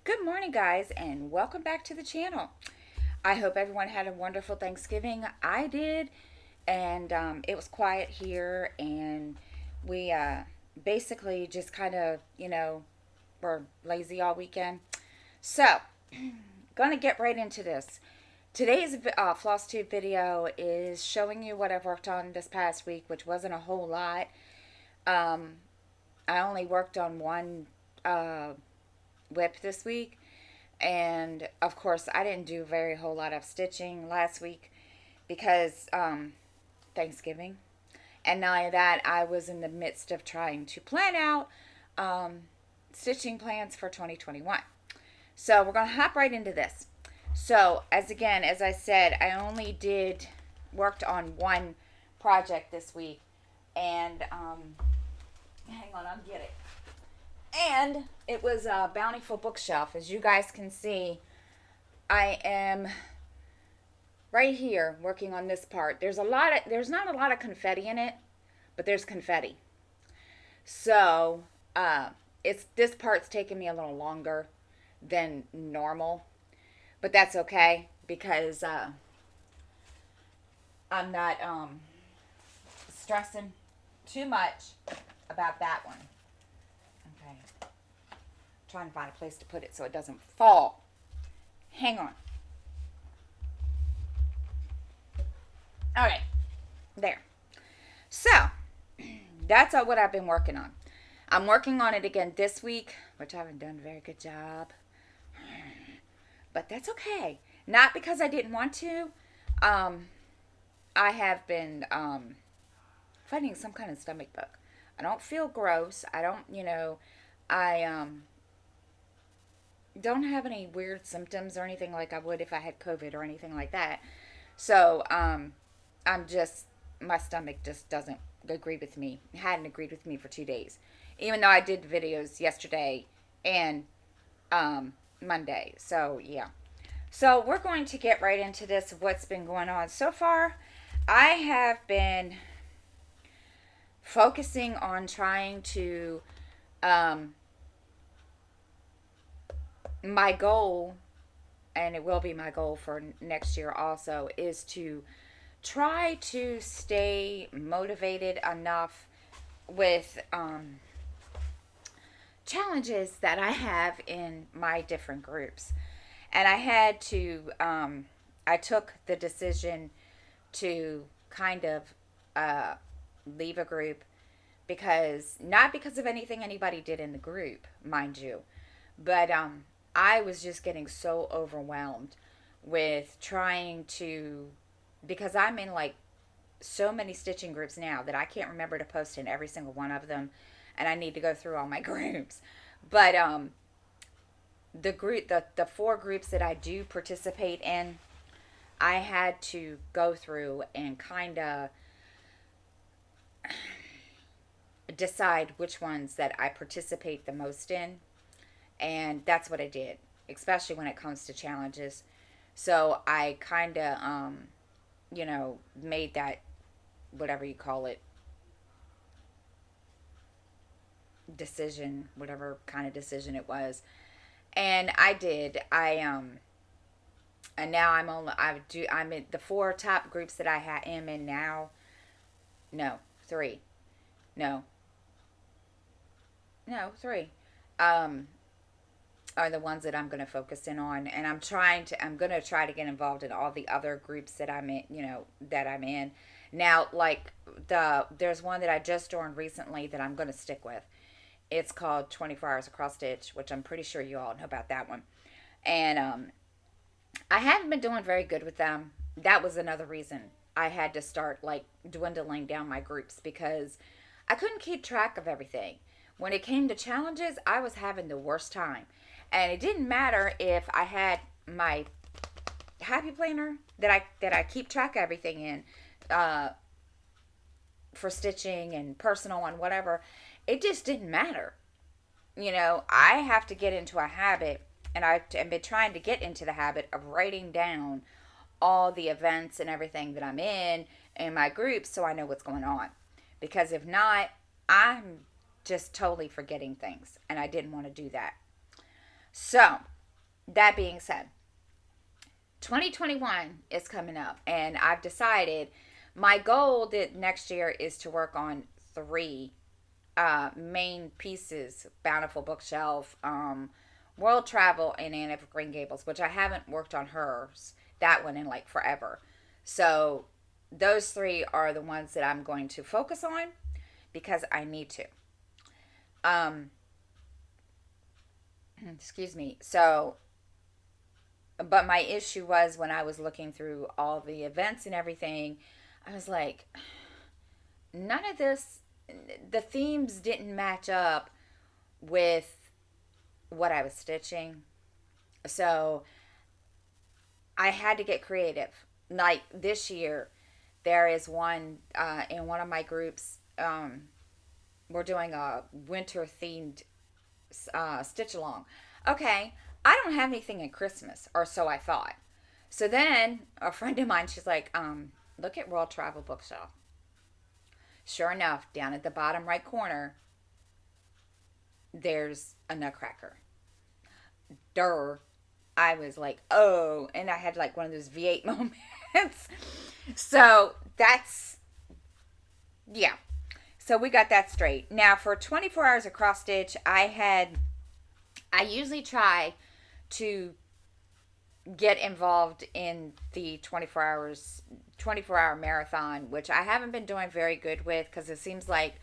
Good morning, guys, and welcome back to the channel. I hope everyone had a wonderful Thanksgiving. I did, and it was quiet here, and we basically just kind of, were lazy all weekend. So, gonna get right into this. Today's floss tube video is showing you what I've worked on this past week, which wasn't a whole lot. Um, I only worked on one WIP this week. And of course, I didn't do a very whole lot of stitching last week because Thanksgiving. And not only that, I was in the midst of trying to plan out um, stitching plans for 2021. So we're going to hop right into this. So, as I said, I only worked on one project this week. And hang on, I'll get it. And it was a bountiful bookshelf. As you guys can see, I am right here working on this part. There's not a lot of confetti in it, but there's confetti. So it's this part's taking me a little longer than normal, but that's okay because I'm not stressing too much about that one. Okay. Trying to find a place to put it so it doesn't fall. Hang on. All right. There. So, that's what I've been working on. I'm working on it again this week, which I haven't done a very good job. But that's okay. Not because I didn't want to. I have been fighting some kind of stomach bug. I don't feel gross. I don't, I don't have any weird symptoms or anything like I would if I had COVID or anything like that. So, my stomach just doesn't agree with me. It hadn't agreed with me for 2 days. Even though I did videos yesterday and Monday. So, yeah. So, we're going to get right into this of what's been going on so far. I have been focusing on trying to my goal, and it will be my goal for next year also, is to try to stay motivated enough with challenges that I have in my different groups. And I took the decision to kind of leave a group not because of anything anybody did in the group, mind you, but I was just getting so overwhelmed with trying to, because I'm in like so many stitching groups now that I can't remember to post in every single one of them, and I need to go through all my groups. But the four groups that I do participate in, I had to go through and kind of decide which ones that I participate the most in, and that's what I did, especially when it comes to challenges. So I kind of made that, whatever you call it, decision, whatever kind of decision it was. And I did. And now I'm in the four top groups that am in now. No, three. No. No, three. Um are the ones that I'm going to focus in on, and I'm going to try to get involved in all the other groups that I'm in. Now, like there's one that I just joined recently that I'm going to stick with. It's called 24 Hours Across Stitch, which I'm pretty sure you all know about that one. And I haven't been doing very good with them. That was another reason I had to start like dwindling down my groups because I couldn't keep track of everything. When it came to challenges, I was having the worst time. And it didn't matter if I had my happy planner that I keep track of everything in for stitching and personal and whatever. It just didn't matter. I have to get into a habit, and I've been trying to get into the habit of writing down all the events and everything that I'm in my groups so I know what's going on. Because if not, I'm just totally forgetting things, and I didn't want to do that. So, that being said, 2021 is coming up, and I've decided my goal that next year is to work on three main pieces: Bountiful Bookshelf, World Travel, and Anne of Green Gables, which I haven't worked on hers, that one, in like forever. So those three are the ones that I'm going to focus on because I need to. Um, excuse me. So, but my issue was when I was looking through all the events and everything, I was like, none of this, the themes didn't match up with what I was stitching. So I had to get creative. Like this year, there is one in one of my groups. We're doing a winter themed stitch along. Okay, I don't have anything at Christmas, or so I thought. So then a friend of mine, she's like, look at World Travel Bookshelf. Sure enough, down at the bottom right corner, there's a nutcracker. Durr. I was like, oh, and I had like one of those V8 moments. So that's, yeah. So we got that straight. Now for 24 hours of cross stitch, I usually try to get involved in the 24 hour marathon, which I haven't been doing very good with because it seems like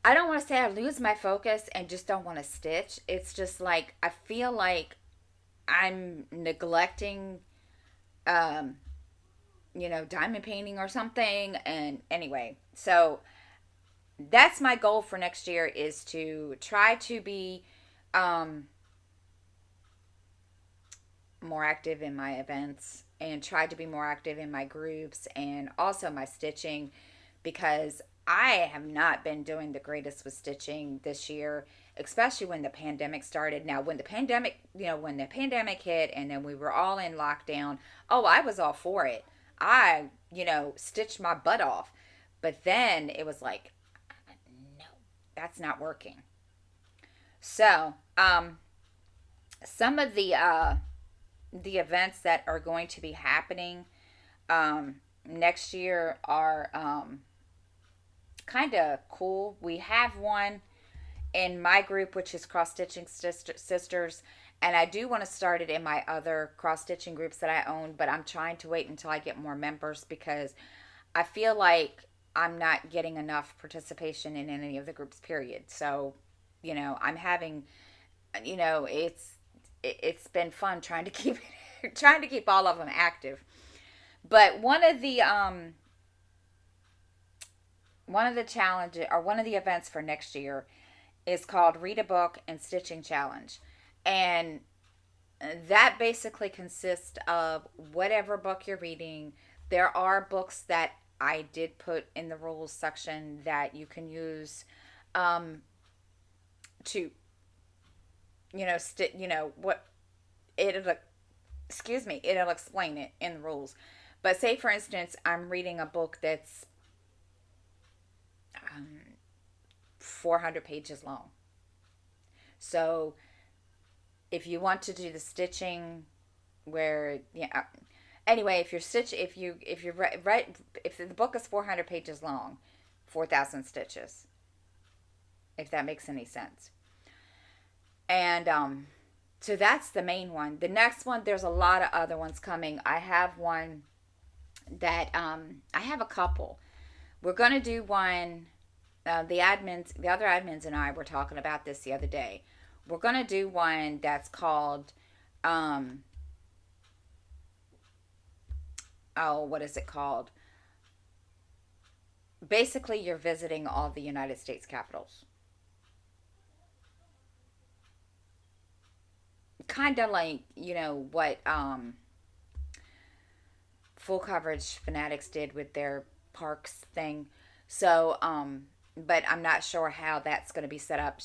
I don't want to say I lose my focus and just don't want to stitch. It's just like I feel like I'm neglecting, um, diamond painting or something. And anyway, so that's my goal for next year is to try to be um, more active in my events and try to be more active in my groups and also my stitching because I have not been doing the greatest with stitching this year, especially when the pandemic started. Now, when the pandemic hit and then we were all in lockdown, oh, I was all for it. I, stitched my butt off. But then it was like, no, that's not working. So, some of the events that are going to be happening next year are kind of cool. We have one in my group, which is Cross Stitching Sisters, and I do want to start it in my other cross stitching groups that I own, but I'm trying to wait until I get more members because I feel like I'm not getting enough participation in any of the groups, period. So, I'm having, it's been fun trying to keep trying to keep all of them active. But one of the challenges or one of the events for next year is called Read a Book and Stitching Challenge. And that basically consists of whatever book you're reading. There are books that I did put in the rules section that you can use um, to, what it'll, excuse me, it'll explain it in the rules. But say, for instance, I'm reading a book that's um, 400 pages long. So if you want to do the stitching where, yeah, anyway, if you write, if the book is 400 pages long, 4,000 stitches, if that makes any sense. And so that's the main one. The next one, there's a lot of other ones coming. I have one that I have a couple. We're gonna do one. The other admins, and I were talking about this the other day. We're gonna do one that's called, um, oh, what is it called? Basically, you're visiting all the United States capitals, kind of like what full coverage fanatics did with their parks thing. So, but I'm not sure how that's going to be set up.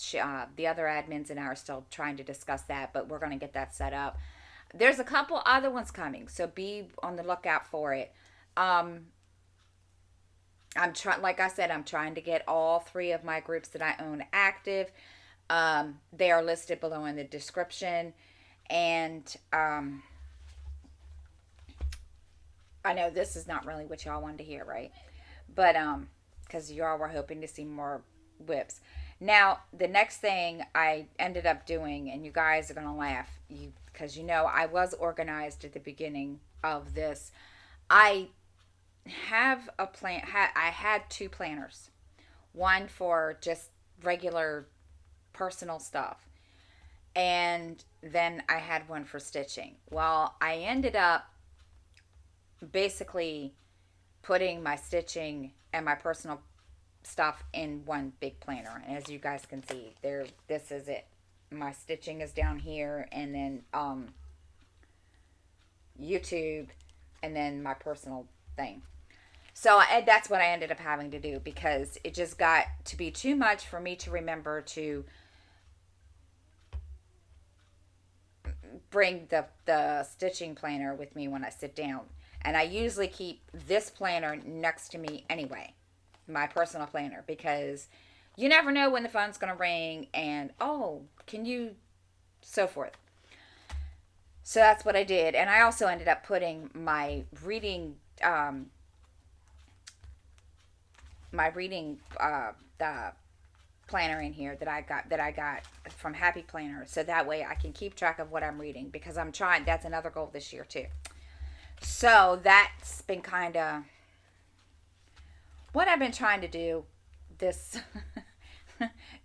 The other admins and I are still trying to discuss that, but we're going to get that set up. There's a couple other ones coming, so be on the lookout for it. Um, I'm trying, like I said, I'm trying to get all three of my groups that I own active. They are listed below in the description, And I know this is not really what y'all wanted to hear, right? But because y'all were hoping to see more whips. Now, the next thing I ended up doing, and you guys are gonna laugh, you because you know I was organized at the beginning of this. I have a plan. I had two planners, one for just regular personal stuff, and then I had one for stitching. Well, I ended up basically putting my stitching and my personal stuff in one big planner. And as you guys can see, there, this is it. My stitching is down here, and then YouTube, and then my personal thing. So that's what I ended up having to do because it just got to be too much for me to remember to bring the stitching planner with me when I sit down. And I usually keep this planner next to me anyway, my personal planner, because you never know when the phone's going to ring and, oh, can you, so forth. So that's what I did. And I also ended up putting my reading the planner in here that I got from Happy Planner, so that way I can keep track of what I'm reading, because I'm trying, that's another goal this year too. So that's been kind of what I've been trying to do this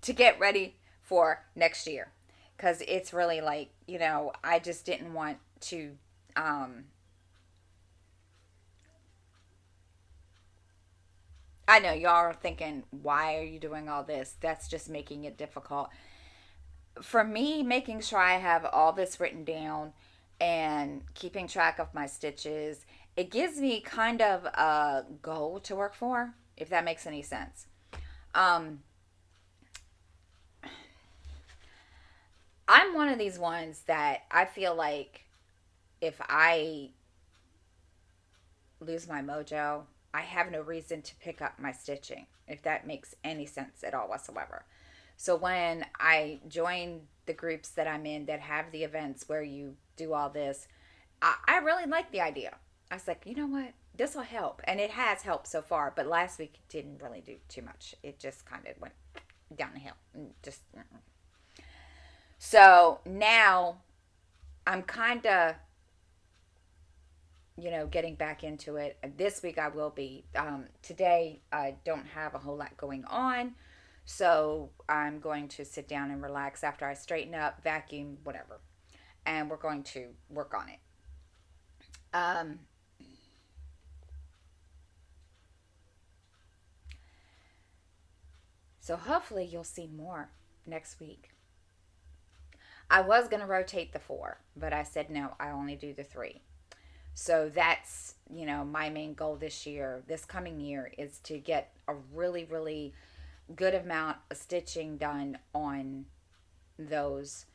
to get ready for next year, because it's really like, I just didn't want to I know y'all are thinking, why are you doing all this? That's just making it difficult. For me, making sure I have all this written down and keeping track of my stitches, it gives me kind of a goal to work for, if that makes any sense. Um, I'm one of these ones that I feel like if I lose my mojo, I have no reason to pick up my stitching, if that makes any sense at all whatsoever. So when I join the groups that I'm in that have the events where you do all this, I really like the idea. I was like, you know what? This will help. And it has helped so far. But last week it didn't really do too much. It just kind of went down the hill. Just so now I'm kind of, getting back into it. This week I will be. Today I don't have a whole lot going on. So I'm going to sit down and relax after I straighten up, vacuum, whatever. And we're going to work on it. Um, so hopefully you'll see more next week. I was going to rotate the four, but I said no, I only do the three. So that's, my main goal this year, this coming year, is to get a really, really good amount of stitching done on those,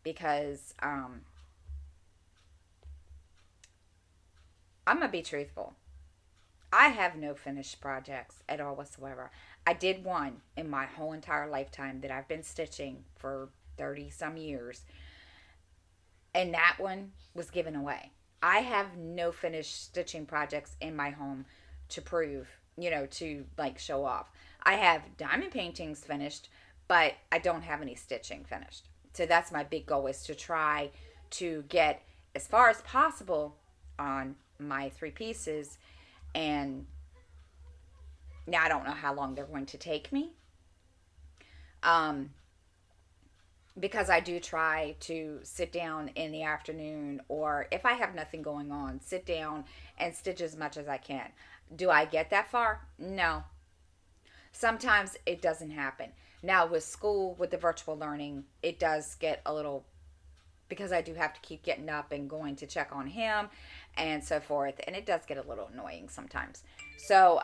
because I'm going to be truthful. I have no finished projects at all whatsoever. I did one in my whole entire lifetime that I've been stitching for 30 some years, and that one was given away. I have no finished stitching projects in my home to prove, to like show off. I have diamond paintings finished, but I don't have any stitching finished. So that's my big goal, is to try to get as far as possible on my three pieces. And now I don't know how long they're going to take me. Um, because I do try to sit down in the afternoon, or if I have nothing going on, sit down and stitch as much as I can. Do I get that far? No. Sometimes it doesn't happen. Now, with school, with the virtual learning, it does get a little, because I do have to keep getting up and going to check on him and so forth, and it does get a little annoying sometimes. So,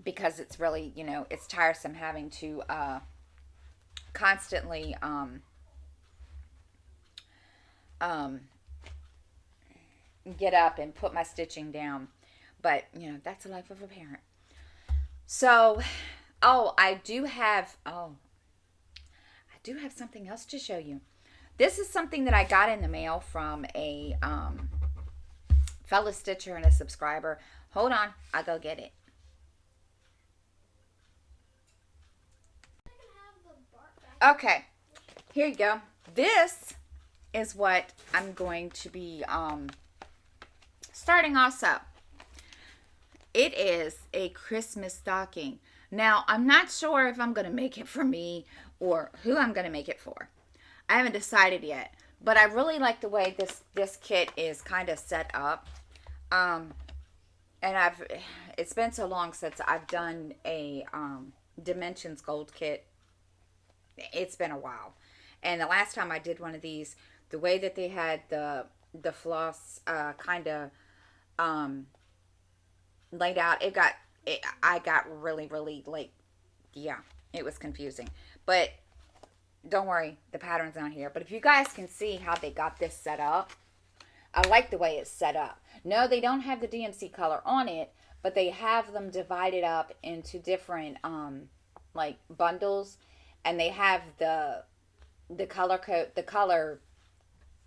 because it's really, it's tiresome having to constantly um, get up and put my stitching down. But, that's the life of a parent. So, oh, I do have, oh, do have something else to show you. This is something that I got in the mail from a fellow stitcher and a subscriber. Hold on, I'll go get it. Okay, here you go. This is what I'm going to be starting also. It is a Christmas stocking. Now, I'm not sure if I'm going to make it for me or who I'm going to make it for. I haven't decided yet, but I really like the way this kit is kind of set up. And it's been so long since I've done a Dimensions Gold kit. It's been a while. And the last time I did one of these, the way that they had the floss kind of laid out, I got really like, yeah, it was confusing. But don't worry, the pattern's on here. But if you guys can see how they got this set up, I like the way it's set up. No, they don't have the DMC color on it, but they have them divided up into different like bundles, and they have the color code, the color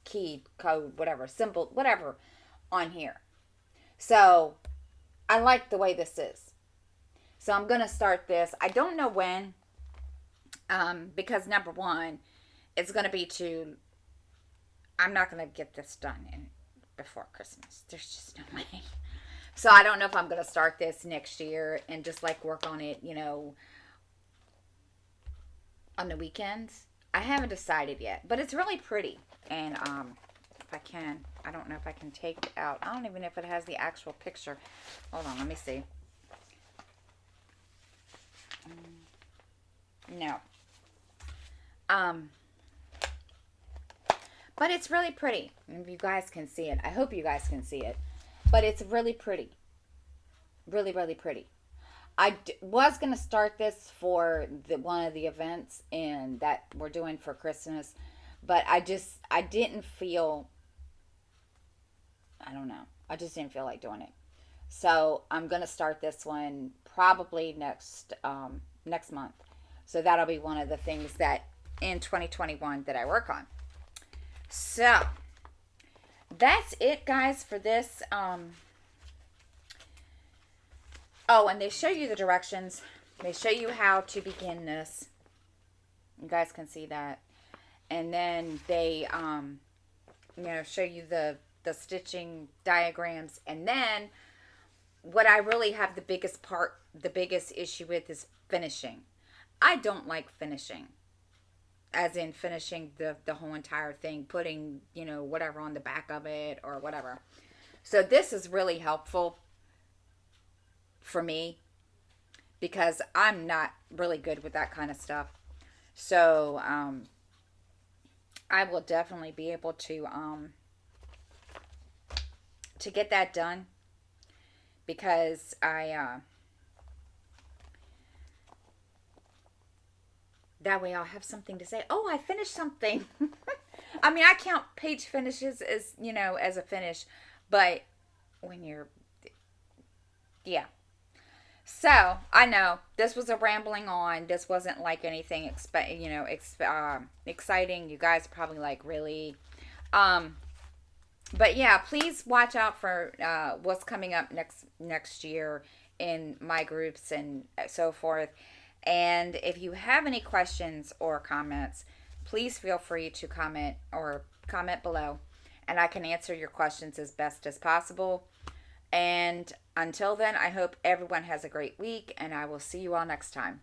key code, whatever, symbol, whatever on here. So I like the way this is. So I'm going to start this. I don't know when, because number one, it's going to be I'm not going to get this done before Christmas. There's just no way. So I don't know if I'm going to start this next year and just like work on it, on the weekends. I haven't decided yet, but it's really pretty. And if I can, I don't know if I can take it out. I don't even know if it has the actual picture. Hold on, let me see. No. But it's really pretty. If you guys can see it. I hope you guys can see it. But it's really pretty. Really, really pretty. I was going to start this for one of the events that we're doing for Christmas. But I didn't feel, I don't know. I just didn't feel like doing it. So I'm going to start this one probably next month. So that'll be one of the things that in 2021 that I work on. So that's it, guys, for this. Oh, and they show you the directions. They show you how to begin this. You guys can see that. And then they, show you the stitching diagrams. And then what I really have the biggest issue with is finishing. I don't like finishing. As in finishing the whole entire thing, putting, whatever on the back of it or whatever. So this is really helpful for me because I'm not really good with that kind of stuff. So I will definitely be able to get that done because that way I'll have something to say. Oh, I finished something. I mean, I count page finishes as, as a finish, but when yeah. So, I know, this was a rambling on. This wasn't like anything, exciting. You guys are probably like, really? But yeah, please watch out for what's coming up next year in my groups and so forth. And if you have any questions or comments, please feel free to comment below, and I can answer your questions as best as possible. And until then, I hope everyone has a great week, and I will see you all next time.